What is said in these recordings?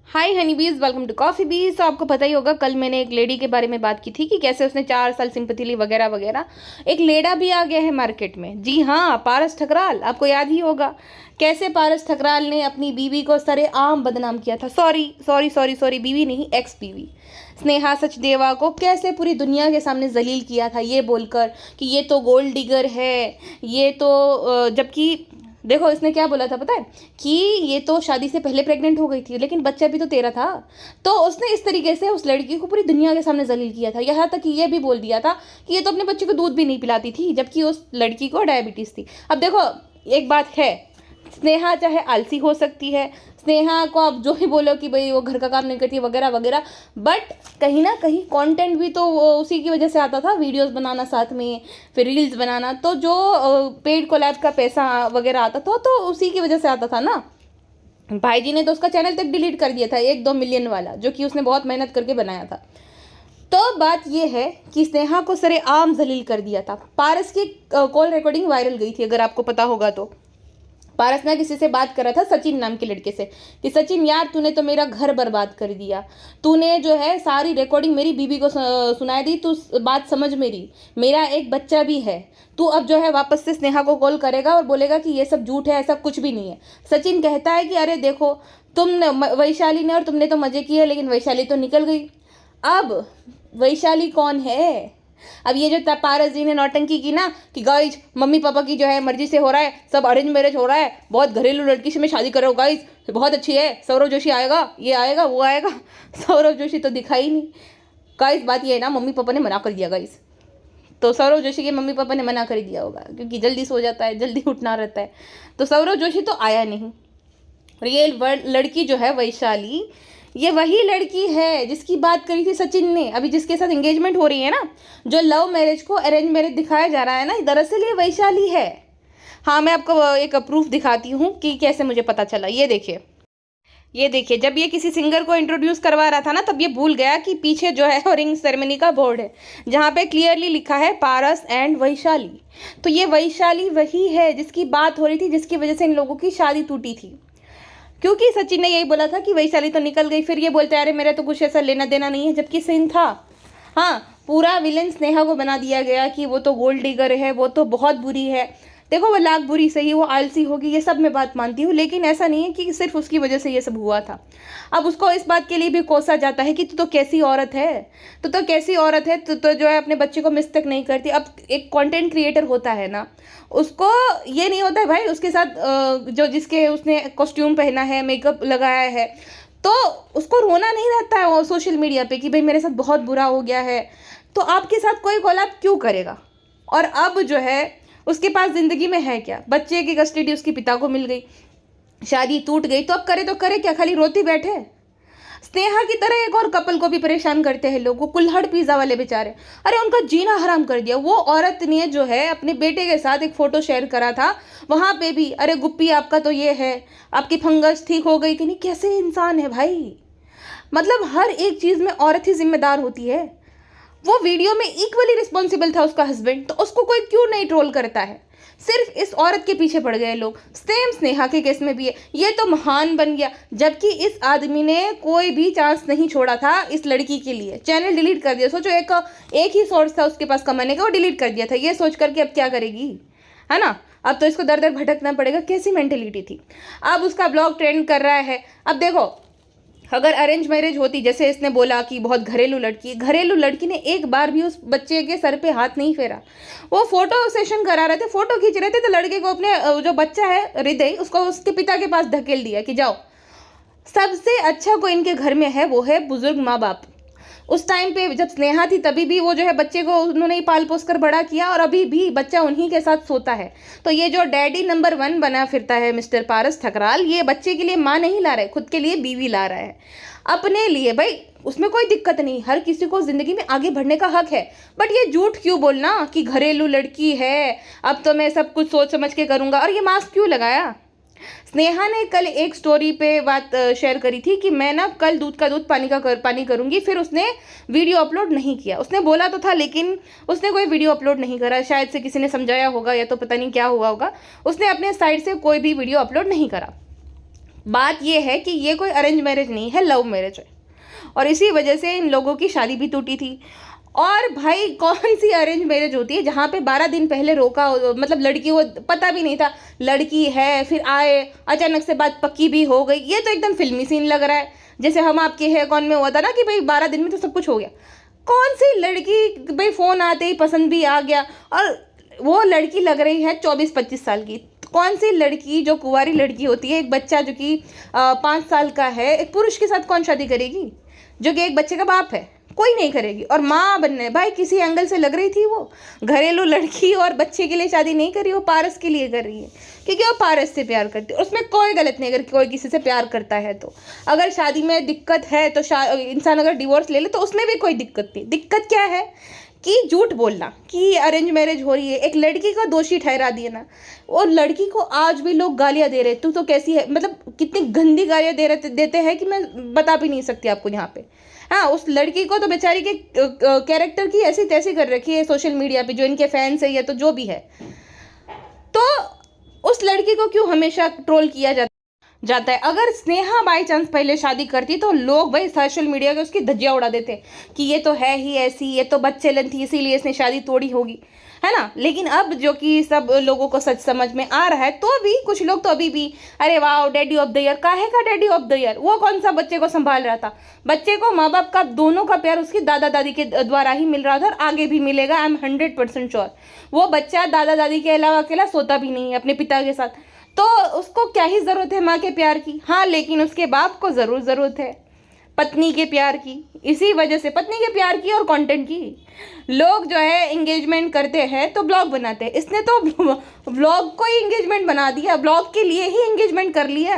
हाय हनी बीज, welcome to coffee बीज। तो आपको पता ही होगा, कल मैंने एक लेडी के बारे में बात की थी कि कैसे उसने 4 साल सिंपैथी ली वगैरह वगैरह। एक लेडा भी आ गया है मार्केट में। जी हाँ, पारस ठकराल, आपको याद ही होगा कैसे पारस ठकराल ने अपनी बीवी को सरेआम बदनाम किया था। सॉरी सॉरी सॉरी सॉरी, बीवी नहीं, एक्स बीवी स्नेहा सचदेवा को कैसे पूरी दुनिया के सामने जलील किया था, ये बोलकर कि ये तो गोल्ड डिगर है, ये तो जबकि देखो इसने क्या बोला था पता है, कि ये तो शादी से पहले प्रेग्नेंट हो गई थी लेकिन बच्चा भी तो तेरा था। तो उसने इस तरीके से उस लड़की को पूरी दुनिया के सामने जलील किया था। यहाँ तक कि ये भी बोल दिया था कि ये तो अपने बच्चे को दूध भी नहीं पिलाती थी, जबकि उस लड़की को डायबिटीज़ थी। अब देखो, एक बात है, स्नेहा चाहे आलसी हो सकती है, स्नेहा को आप जो ही बोलो कि भाई वो घर का काम नहीं करती वगैरह वगैरह, बट कहीं ना कहीं कंटेंट भी तो वो उसी की वजह से आता था, वीडियोस बनाना साथ में, फिर रील्स बनाना। तो जो पेड कोलैब का पैसा वगैरह आता था तो उसी की वजह से आता था ना। भाई जी ने तो उसका चैनल तक डिलीट कर दिया था, 1-2 मिलियन वाला, जो कि उसने बहुत मेहनत करके बनाया था। तो बात यह है कि स्नेहा को सरेआम जलील कर दिया था। पारस की कॉल रिकॉर्डिंग वायरल गई थी, अगर आपको पता होगा तो। पारस ने किसी से बात करा था, सचिन नाम के लड़के से, कि सचिन यार तूने तो मेरा घर बर्बाद कर दिया, तूने जो है सारी रिकॉर्डिंग मेरी बीवी को सुनाई दी, तू बात समझ मेरा एक बच्चा भी है, तू अब जो है वापस से स्नेहा को कॉल करेगा और बोलेगा कि ये सब झूठ है, ऐसा कुछ भी नहीं है। सचिन कहता है कि अरे देखो, तुमने वैशाली ने और तुमने तो मजे किए, लेकिन वैशाली तो निकल गई। अब वैशाली कौन है? अब ये जो पारस जी ने नौटंकी की ना कि गाइज मम्मी पापा की जो है मर्जी से हो रहा है, सब अरेंज मैरिज हो रहा है, बहुत घरेलू लड़की से मैं शादी कर रहा हूँ गाइज, बहुत अच्छी है, सौरव जोशी आएगा, ये आएगा वो आएगा। सौरव जोशी तो दिखा ही नहीं गाइज। बात ये है ना, मम्मी पापा ने मना कर दिया गाइज, तो सौरव जोशी के मम्मी पापा ने मना कर दिया होगा, क्योंकि जल्दी सो जाता है, जल्दी उठना रहता है, तो सौरव जोशी तो आया नहीं। रियल लड़की जो है वैशाली, ये वही लड़की है जिसकी बात करी थी सचिन ने, अभी जिसके साथ एंगेजमेंट हो रही है ना, जो लव मैरिज को अरेंज मैरिज दिखाया जा रहा है ना, दरअसल ये वैशाली है। हाँ, मैं आपको एक प्रूफ दिखाती हूँ कि कैसे मुझे पता चला। ये देखिए, ये देखिए, जब ये किसी सिंगर को इंट्रोड्यूस करवा रहा था ना, तब ये भूल गया कि पीछे जो है रिंग सेरेमनी का बोर्ड है, जहाँ पे क्लियरली लिखा है पारस एंड वैशाली। तो ये वैशाली वही है जिसकी बात हो रही थी, जिसकी वजह से इन लोगों की शादी टूटी थी, क्योंकि सचिन ने यही बोला था कि वैशाली तो निकल गई। फिर ये बोलते हैं अरे मेरा तो कुछ ऐसा लेना देना नहीं है, जबकि सीन था। हाँ, पूरा विलन स्नेहा को बना दिया गया कि वो तो गोल्ड डिगर है, वो तो बहुत बुरी है। देखो, वो लाख बुरी सही, वो आलसी होगी, ये सब मैं बात मानती हूँ, लेकिन ऐसा नहीं है कि सिर्फ उसकी वजह से ये सब हुआ था। अब उसको इस बात के लिए भी कोसा जाता है कि तू तो कैसी औरत है, तो कैसी औरत है, तो जो है अपने बच्चे को मिस तक नहीं करती। अब एक कंटेंट क्रिएटर होता है ना, उसको ये नहीं होता है भाई उसके साथ जो जिसके उसने कॉस्ट्यूम पहना है, मेकअप लगाया है, तो उसको रोना नहीं रहता है वो सोशल मीडिया पे कि भाई मेरे साथ बहुत बुरा हो गया है। तो आपके साथ कोई कोलैब क्यों करेगा? और अब जो है उसके पास ज़िंदगी में है क्या? बच्चे की कस्टडी उसके पिता को मिल गई, शादी टूट गई, तो करे क्या? खाली रोती बैठे? स्नेहा की तरह एक और कपल को भी परेशान करते हैं लोग, वो कुल्हड़ पिज़्ज़ा वाले बेचारे, अरे उनका जीना हराम कर दिया। वो औरत ने जो है अपने बेटे के साथ एक फ़ोटो शेयर करा था, वहाँ पे भी अरे गुप्पी आपका तो ये है, आपकी फंगस ठीक हो गई कि नहीं। कैसे इंसान है भाई? मतलब हर एक चीज़ में औरत ही जिम्मेदार होती है। वो वीडियो में इक्वली रिस्पॉन्सिबल था उसका हस्बैंड, तो उसको कोई क्यों नहीं ट्रोल करता है? सिर्फ इस औरत के पीछे पड़ गए लोग। सेम स्नेहा के केस में भी है, ये तो महान बन गया, जबकि इस आदमी ने कोई भी चांस नहीं छोड़ा था इस लड़की के लिए। चैनल डिलीट कर दिया। सोचो, एक ही सोर्स था उसके पास कमाने का, वो डिलीट कर दिया था, ये सोच करके अब क्या करेगी, है ना? अब तो इसको दर दर भटकना पड़ेगा। कैसी मेंटेलिटी थी? अब उसका ब्लॉग ट्रेंड कर रहा है। अब देखो, अगर अरेंज मैरिज होती, जैसे इसने बोला कि बहुत घरेलू लड़की ने एक बार भी उस बच्चे के सर पे हाथ नहीं फेरा। वो फोटो सेशन करा रहे थे, फोटो खींच रहे थे, तो लड़के को अपने जो बच्चा है हृदय, उसको उसके पिता के पास धकेल दिया कि जाओ। सबसे अच्छा कोई इनके घर में है वो है बुजुर्ग माँ बाप। उस टाइम पे जब स्नेहा थी तभी भी वो जो है बच्चे को उन्होंने ही पाल पोस कर बड़ा किया, और अभी भी बच्चा उन्हीं के साथ सोता है। तो ये जो डैडी नंबर 1 बना फिरता है मिस्टर पारस ठकराल, ये बच्चे के लिए माँ नहीं ला रहा है, खुद के लिए बीवी ला रहा है, अपने लिए। भाई उसमें कोई दिक्कत नहीं, हर किसी को जिंदगी में आगे बढ़ने का हक है, बट ये झूठ क्यों बोलना कि घरेलू लड़की है, अब तो मैं सब कुछ सोच समझ के करूँगा। और ये मास्क क्यों लगाया? स्नेहा ने कल एक स्टोरी पे बात शेयर करी थी कि मैं ना कल दूध का दूध पानी करूंगी। फिर उसने वीडियो अपलोड नहीं किया। उसने बोला तो था, लेकिन उसने कोई वीडियो अपलोड नहीं करा। शायद से किसी ने समझाया होगा, या तो पता नहीं क्या हुआ होगा, उसने अपने साइड से कोई भी वीडियो अपलोड नहीं करा। बात ये है कि ये कोई अरेंज मैरिज नहीं है, लव मैरिज है, और इसी वजह से इन लोगों की शादी भी टूटी थी। और भाई कौन सी अरेंज मैरिज होती है जहाँ पे 12 दिन पहले रोका, मतलब लड़की को पता भी नहीं था लड़की है, फिर आए अचानक से बात पक्की भी हो गई। ये तो एकदम फिल्मी सीन लग रहा है, जैसे हम आपके है कौन में हुआ था ना कि भाई 12 दिन में तो सब कुछ हो गया। कौन सी लड़की भाई फ़ोन आते ही पसंद भी आ गया, और वो लड़की लग रही है 24-25 साल की। कौन सी लड़की जो कुंवारी लड़की होती है, एक बच्चा जो कि 5 साल का है, एक पुरुष के साथ कौन शादी करेगी जो कि एक बच्चे का बाप है? कोई नहीं करेगी। और माँ बनने भाई किसी एंगल से लग रही थी वो घरेलू लड़की, और बच्चे के लिए शादी नहीं कर रही, वो पारस के लिए कर रही है, क्योंकि वो पारस से प्यार करती है। उसमें कोई गलत नहीं अगर कोई किसी से प्यार करता है तो। अगर शादी में दिक्कत है तो इंसान अगर डिवोर्स ले ले तो उसमें भी कोई दिक्कत नहीं। दिक्कत क्या है कि झूठ बोलना कि अरेंज मैरिज हो रही है, एक लड़की को दोषी ठहरा दिया ना। और लड़की को आज भी लोग गालियाँ दे रहे, तू तो कैसी है, मतलब कितनी गंदी गालियाँ देते हैं कि मैं बता भी नहीं सकती आपको यहाँ पे। हाँ, उस लड़की को तो बेचारी के कैरेक्टर की ऐसी तैसी कर रखी है सोशल मीडिया पे, जो इनके फैंस है या तो जो भी है, तो उस लड़की को क्यों हमेशा ट्रोल किया जाता है। अगर स्नेहा बाई चांस पहले शादी करती तो लोग भाई सोशल मीडिया के उसकी धज्जियां उड़ा देते कि ये तो है ही ऐसी, ये तो बच्चेलन थी इसीलिए इसने शादी तोड़ी होगी, है ना। लेकिन अब जो कि सब लोगों को सच समझ में आ रहा है, तो भी कुछ लोग तो अभी भी अरे वाह डैडी ऑफ द ईयर, काहे का डैडी ऑफ द ईयर? वो कौन सा बच्चे को संभाल रहा था? बच्चे को माँ बाप का दोनों का प्यार उसकी दादा दादी के द्वारा ही मिल रहा था, और आगे भी मिलेगा। I am 100% sure. वो बच्चा दादा दादी के अलावा अकेला सोता भी नहीं है अपने पिता के साथ, तो उसको क्या ही ज़रूरत है माँ के प्यार की। हाँ, लेकिन उसके बाप को ज़रूरत है पत्नी के प्यार की। इसी वजह से पत्नी के प्यार की और कंटेंट की लोग जो है एंगेजमेंट करते हैं तो ब्लॉग बनाते हैं। इसने तो ब्लॉग को ही एंगेजमेंट बना दिया, ब्लॉग के लिए ही एंगेजमेंट कर लिया।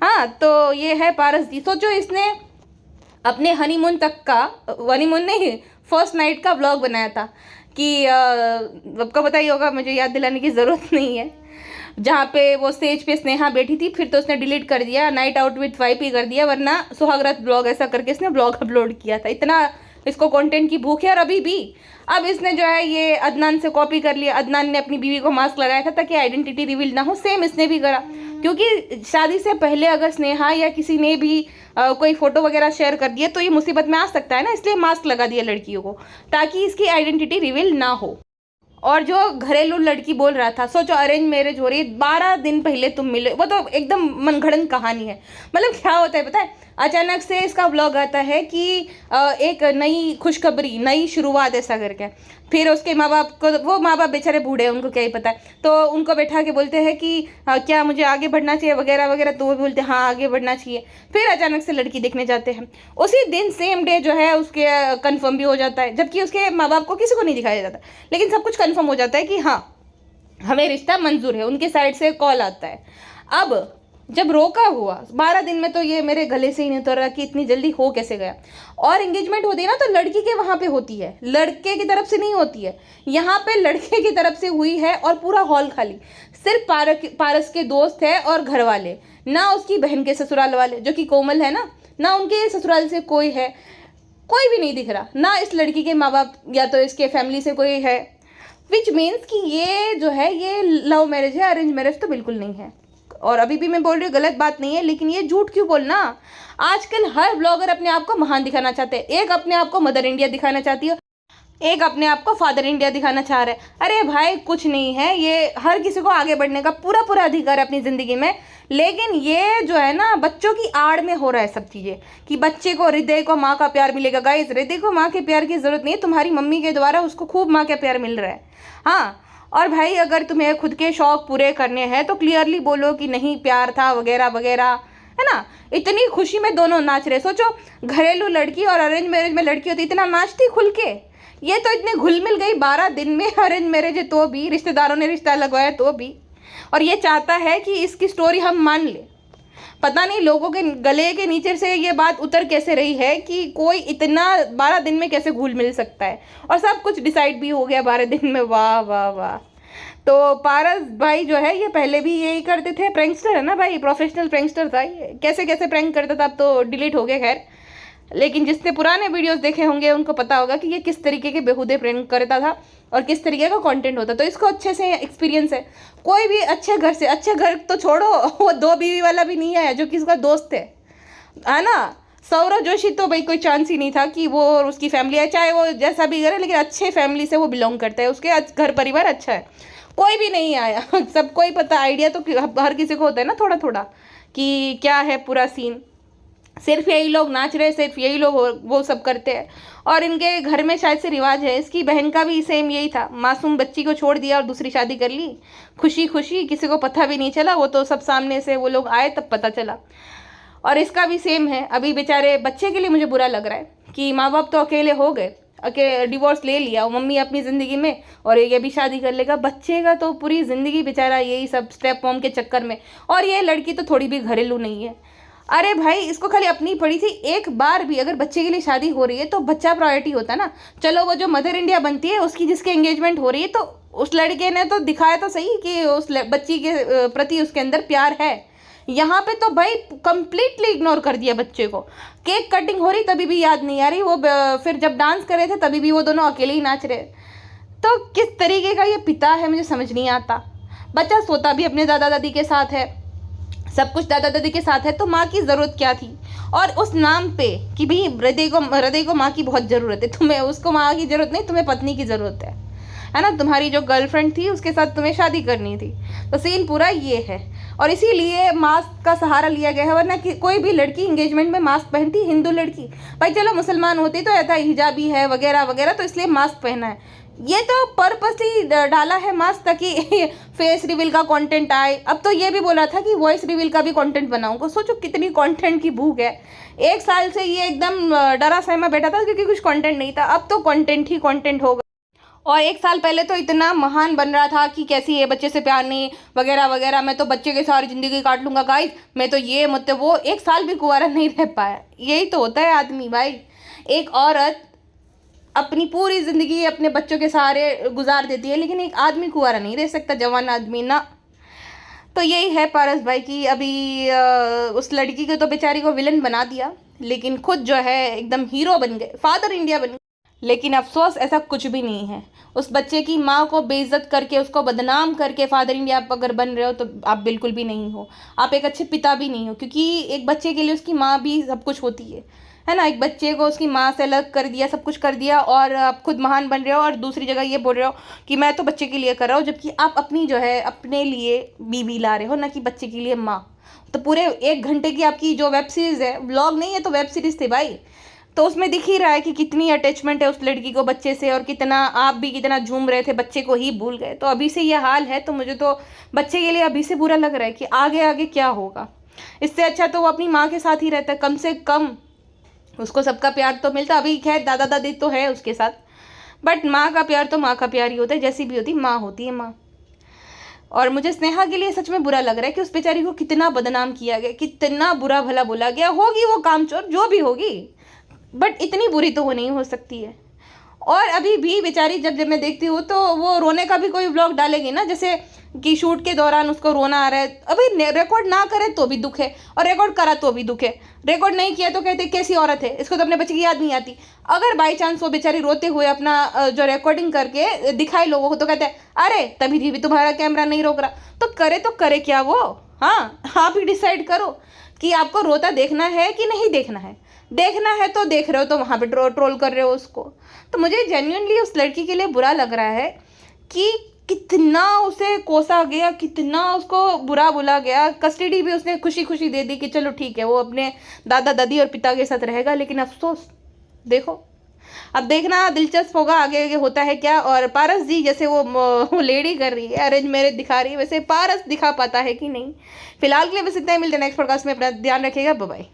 हाँ, तो ये है पारस जी। सोचो इसने अपने हनीमून तक का, हनीमून नहीं फर्स्ट नाइट का ब्लॉग बनाया था कि आपको बताइए होगा, मुझे याद दिलाने की ज़रूरत नहीं है, जहाँ पे वो स्टेज पे स्नेहा बैठी थी। फिर तो उसने डिलीट कर दिया, नाइट आउट विथ वाइफ ही कर दिया, वरना सुहागरात ब्लॉग ऐसा करके इसने ब्लॉग अपलोड किया था। इतना इसको कंटेंट की भूख है। और अभी भी अब इसने जो है ये अदनान से कॉपी कर लिया। अदनान ने अपनी बीवी को मास्क लगाया था ताकि आइडेंटिटी रिवील ना हो, सेम इसने भी करा। क्योंकि शादी से पहले अगर स्नेहा या किसी ने भी कोई फोटो वगैरह शेयर कर दिया तो ये मुसीबत में आ सकता है ना, इसलिए मास्क लगा दिया लड़कियों को ताकि इसकी आइडेंटिटी रिवील ना हो। और जो घरेलू लड़की बोल रहा था, सोचो अरेंज मैरिज हो रही है, 12 दिन पहले तुम मिले, वो तो एकदम मनगढ़ंत कहानी है। मतलब क्या होता है पता है, अचानक से इसका ब्लॉग आता है कि एक नई खुशखबरी, नई शुरुआत ऐसा करके। फिर उसके माँ बाप को, वो माँ बाप बेचारे बूढ़े हैं, उनको क्या ही पता है, तो उनको बैठा के बोलते हैं कि क्या मुझे आगे बढ़ना चाहिए वगैरह वगैरह, तो वो बोलते हैं हाँ आगे बढ़ना चाहिए। फिर अचानक से लड़की देखने जाते हैं, उसी दिन सेम डे जो है उसके कंफर्म भी हो जाता है, जबकि उसके माँ बाप को किसी को नहीं दिखाया जाता, लेकिन सब कुछ कंफर्म हो जाता है कि हाँ हमें रिश्ता मंजूर है। उनके साइड से कॉल आता है। अब जब रोका हुआ 12 दिन में, तो ये मेरे गले से ही नहीं उतर रहा कि इतनी जल्दी हो कैसे गया। और एंगेजमेंट होती है ना तो लड़की के वहाँ पे होती है, लड़के की तरफ से नहीं होती है। यहाँ पे लड़के की तरफ से हुई है और पूरा हॉल खाली, सिर्फ पारस के दोस्त है और घर वाले, ना उसकी बहन के ससुराल वाले जो कि कोमल है ना उनके ससुराल से कोई है, कोई भी नहीं दिख रहा, ना इस लड़की के माँ बाप या तो इसके फैमिली से कोई है। विच मीन्स कि ये जो है ये लव मैरिज है, अरेंज मैरिज तो बिल्कुल नहीं है। और अभी भी मैं बोल रही हूँ गलत बात नहीं है, लेकिन ये झूठ क्यों बोलना। आजकल हर ब्लॉगर अपने आप को महान दिखाना चाहते हैं। एक अपने आप को मदर इंडिया दिखाना चाहती है, एक अपने आप को फादर इंडिया दिखाना चाह रहा है। अरे भाई कुछ नहीं है, ये हर किसी को आगे बढ़ने का पूरा अधिकार है अपनी ज़िंदगी में। लेकिन ये जो है ना बच्चों की आड़ में हो रहा है सब चीज़ें, कि बच्चे को, हृदय को माँ का प्यार मिलेगा। गाइस, हृदय को माँ के प्यार की ज़रूरत नहीं है, तुम्हारी मम्मी के द्वारा उसको खूब माँ का प्यार मिल रहा है। हाँ, और भाई अगर तुम्हें खुद के शौक पूरे करने हैं तो क्लियरली बोलो कि नहीं प्यार था वगैरह वगैरह, है ना। इतनी खुशी में दोनों नाच रहे। सोचो घरेलू लड़की और अरेंज मैरिज में लड़की होती इतना नाचती खुल के, ये तो इतने घुल मिल गई 12 दिन में। अरेंज मैरिज है तो भी, रिश्तेदारों ने रिश्ता लगवाया तो भी, और ये चाहता है कि इसकी स्टोरी हम मान ले। पता नहीं लोगों के गले के नीचे से ये बात उतर कैसे रही है कि कोई इतना 12 दिन में कैसे घुल मिल सकता है, और सब कुछ डिसाइड भी हो गया 12 दिन में। वाह वाह वाह। तो पारस भाई जो है ये पहले भी यही करते थे, प्रैंकस्टर है ना भाई, प्रोफेशनल प्रैंकस्टर था ये। कैसे कैसे प्रैंक करता था, अब तो डिलीट हो गया खैर। लेकिन जिसने पुराने वीडियोस देखे होंगे उनको पता होगा कि ये किस तरीके के बेहुदे प्रैंक करता था और किस तरीके का कंटेंट होता। तो इसको अच्छे से एक्सपीरियंस है। कोई भी अच्छे घर से, अच्छे घर तो छोड़ो, वो 2 बीवी वाला भी नहीं आया जो कि उसका दोस्त है ना। सौरव जोशी तो भाई कोई चांस ही नहीं था कि वो और उसकी फैमिली है, चाहे वो जैसा भी करे, लेकिन अच्छे फैमिली से वो बिलोंग करता है, उसके घर परिवार अच्छा है। कोई भी नहीं आया। सबको ही पता, आइडिया तो हर किसी को होता है ना थोड़ा थोड़ा कि क्या है पूरा सीन। सिर्फ यही लोग नाच रहे, सिर्फ यही लोग वो सब करते हैं। और इनके घर में शायद से रिवाज है। इसकी बहन का भी सेम यही था, मासूम बच्ची को छोड़ दिया और दूसरी शादी कर ली, खुशी खुशी, किसी को पता भी नहीं चला। वो तो सब सामने से वो लोग आए तब पता चला। और इसका भी सेम है। अभी बेचारे बच्चे के लिए मुझे बुरा लग रहा है कि माँ बाप तो अकेले हो गए, डिवोर्स ले लिया, वो मम्मी अपनी ज़िंदगी में और ये भी शादी कर लेगा। बच्चे का तो पूरी ज़िंदगी बेचारा यही सब स्टेप मॉम के चक्कर में। और ये लड़की तो थोड़ी भी घरेलू नहीं है। अरे भाई, इसको खाली अपनी पड़ी थी। एक बार भी अगर बच्चे के लिए शादी हो रही है तो बच्चा प्रायोरिटी होता ना। चलो वो जो मदर इंडिया बनती है उसकी जिसकी एंगेजमेंट हो रही है, तो उस लड़के ने तो दिखाया तो सही कि उस बच्ची के प्रति उसके अंदर प्यार है। यहाँ पे तो भाई कंप्लीटली इग्नोर कर दिया बच्चे को। केक कटिंग हो रही तभी भी याद नहीं आ रही, वो फिर जब डांस कर रहे थे तभी भी वो दोनों अकेले ही नाच रहे। तो किस तरीके का ये पिता है मुझे समझ नहीं आता। बच्चा सोता भी अपने दादा दादी के साथ है, सब कुछ दादा दादी के साथ है, तो माँ की ज़रूरत क्या थी। और उस नाम पे कि भाई हृदय को माँ की बहुत ज़रूरत है, तुम्हें उसको माँ की ज़रूरत नहीं, तुम्हें पत्नी की ज़रूरत है ना। तुम्हारी जो गर्लफ्रेंड थी उसके साथ तुम्हें शादी करनी थी। तो सीन पूरा ये है। और इसीलिए मास्क का सहारा लिया गया है, वरना कि कोई भी लड़की एंगेजमेंट में मास्क पहनती, हिंदू लड़की भाई चलो मुसलमान होती तो ऐसा हिजाबी है वगैरह वगैरह, तो इसलिए मास्क पहना है। ये तो पर्पसली डाला है मास्क ताकि फेस रिवील का कंटेंट आए। अब तो ये भी बोला था कि वॉइस रिवील का भी कंटेंट बनाऊंगा। सोचो कितनी कंटेंट की भूख है। 1 साल से ये एकदम डरा सहमा बैठा था क्योंकि कुछ कंटेंट नहीं था। अब तो कंटेंट ही कंटेंट होगा। और 1 साल पहले तो इतना महान बन रहा था कि कैसी है, बच्चे से प्यार नहीं वगैरह वगैरह, मैं तो बच्चे के सारी ज़िंदगी काट लूँगा गाइस, मैं तो ये मतलब वो। 1 साल भी कुंवारा नहीं रह पाया। यही तो होता है आदमी भाई। एक औरत अपनी पूरी ज़िंदगी अपने बच्चों के सहारे गुजार देती है, लेकिन एक आदमी कुंवारा नहीं रह सकता, जवान आदमी ना। तो यही है पारस भाई की अभी उस लड़की को तो बेचारी को विलन बना दिया, लेकिन खुद जो है एकदम हीरो बन गए, फादर इंडिया बन गए। लेकिन अफसोस ऐसा कुछ भी नहीं है। उस बच्चे की माँ को बेइज्जत करके, उसको बदनाम करके फादर इंडिया आप अगर बन रहे हो तो आप बिल्कुल भी नहीं हो। आप एक अच्छे पिता भी नहीं हो, क्योंकि एक बच्चे के लिए उसकी माँ भी सब कुछ होती है ना। एक बच्चे को उसकी माँ से अलग कर दिया, सब कुछ कर दिया, और आप खुद महान बन रहे हो और दूसरी जगह ये बोल रहे हो कि मैं तो बच्चे के लिए कर रहा हूँ, जबकि आप अपनी जो है अपने लिए बीवी ला रहे हो, ना कि बच्चे के लिए माँ। तो पूरे 1 घंटे की आपकी जो वेब सीरीज़ है, व्लॉग नहीं है तो वेब सीरीज़ थी भाई, तो उसमें दिख ही रहा है कि कितनी अटैचमेंट है उस लड़की को बच्चे से, और कितना आप भी कितना झूम रहे थे, बच्चे को ही भूल गए। तो अभी से ये हाल है, तो मुझे तो बच्चे के लिए अभी से बुरा लग रहा है कि आगे आगे क्या होगा। इससे अच्छा तो वो अपनी माँ के साथ ही रहता है, कम से कम उसको सबका प्यार तो मिलता। अभी खैर दादा दादी तो है उसके साथ, बट माँ का प्यार तो माँ का प्यार ही होता है, जैसी भी होती माँ होती है माँ। और मुझे स्नेहा के लिए सच में बुरा लग रहा है कि उस बेचारी को कितना बदनाम किया गया, कितना बुरा भला बोला गया। होगी वो कामचोर जो भी होगी, बट इतनी बुरी तो वो नहीं हो सकती है। और अभी भी बेचारी जब मैं देखती हूँ तो वो रोने का भी कोई व्लॉग डालेगी ना, जैसे कि शूट के दौरान उसको रोना आ रहा है। अभी रिकॉर्ड ना करे तो भी दुख है, और रिकॉर्ड करा तो भी दुख है। रिकॉर्ड नहीं किया तो कहते कैसी औरत है, इसको तो अपने बच्चे की याद नहीं आती। अगर बाई चांस वो बेचारी रोते हुए अपना जो रिकॉर्डिंग करके दिखाए लोगों को, तो कहते हैं अरे तभी भी तुम्हारा कैमरा नहीं रोक रहा। तो करे क्या वो? हाँ, आप ही डिसाइड करो कि आपको रोता देखना है कि नहीं देखना है। देखना है तो देख रहे हो, तो वहाँ पे ट्रोल कर रहे हो उसको। तो मुझे जेन्युइनली उस लड़की के लिए बुरा लग रहा है कि कितना उसे कोसा गया, कितना उसको बुरा बोला गया। कस्टडी भी उसने खुशी खुशी दे दी कि चलो ठीक है, वो अपने दादा दादी और पिता के साथ रहेगा। लेकिन अफसोस देखो, अब देखना दिलचस्प होगा आगे आगे होता है क्या। और पारस जी जैसे वो लेडी कर रही है, अरेंज मैरिज दिखा रही है, वैसे पारस दिखा पाता है कि नहीं। फिलहाल के लिए बस इतना ही, मिलते हैं नेक्स्ट पॉडकास्ट में। अपना ध्यान रखिएगा, बाय बाय।